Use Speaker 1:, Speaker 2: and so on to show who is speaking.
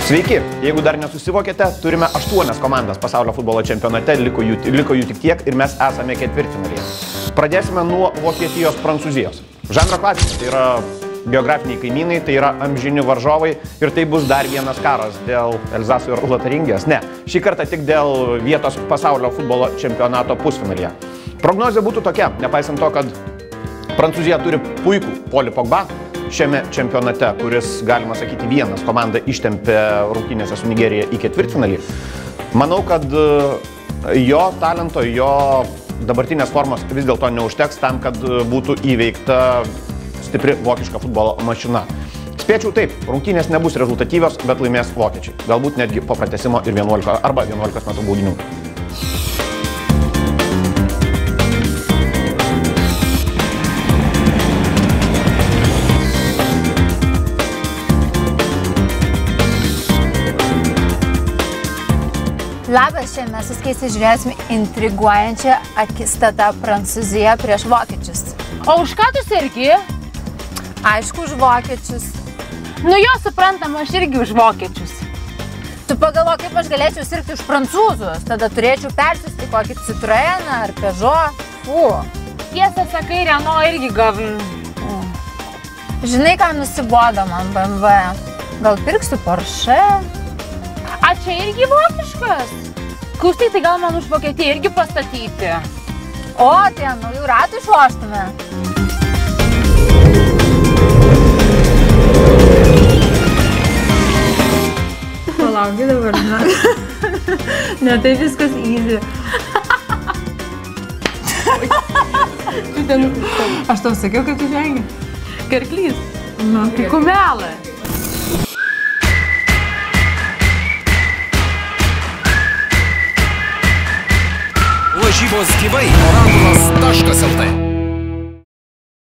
Speaker 1: Sveiki, jeigu dar nesusivokėte, turime 8 komandas pasaulio futbolo čempionate, liko jų tik tiek ir mes esame ketvirtfinalyje. Pradėsime nuo Vokietijos Prancūzijos. Žanro klasika, tai yra geografiniai kaimynai, tai yra amžini varžovai ir tai bus dar vienas karas dėl Elzaso ir Lotaringijos. Ne, šį kartą tik dėl vietos pasaulio futbolo čempionato pusfinalyje. Prognozė būtų tokia, nepaisant to, kad Prancūzija turi puikų Paulį Pogba šiame čempionate, kuris, galima sakyti, vienas komandą ištempė rungtynėse su Nigerija į ketvirtfinalį. Manau, kad jo talento, jo dabartinės formos vis dėlto neužteks tam, kad būtų įveikta stipri vokiška futbolo mašina. Spėčiau taip, rungtynės nebus rezultatyvios, bet laimės vokiečiai. Galbūt netgi po pratęsimo ir 11 arba 11 metų baudinių.
Speaker 2: Labas, šiandien mes suskaisti žiūrėsime intriguojančią akistatą Prancūziją prieš vokiečius.
Speaker 3: O už ką tu sergi?
Speaker 2: Aišku, už vokiečius.
Speaker 3: Nu jo, suprantam, aš irgi už vokiečius.
Speaker 2: Tu pagalvok, kaip aš galėčiau sirgti už prancūzus. Tada turėčiau persiusti kokį Citroeną ar Peugeot.
Speaker 3: Tiesą sakai, Renault irgi gavim.
Speaker 2: Žinai, ką nusibodo man BMW? Gal pirksiu Porsche?
Speaker 3: A čia irgi vokiškas? Klausyk, tai gal man už Vokietiją irgi pastatyti?
Speaker 2: O, tai naujų ratų išloštume. Palaukiu dabar, ne, tai viskas easy. Aš tau sakiau, kaip tu žengi.
Speaker 3: Karklys. Kai kumelė.
Speaker 4: Lažybos gyvai orangulas.lt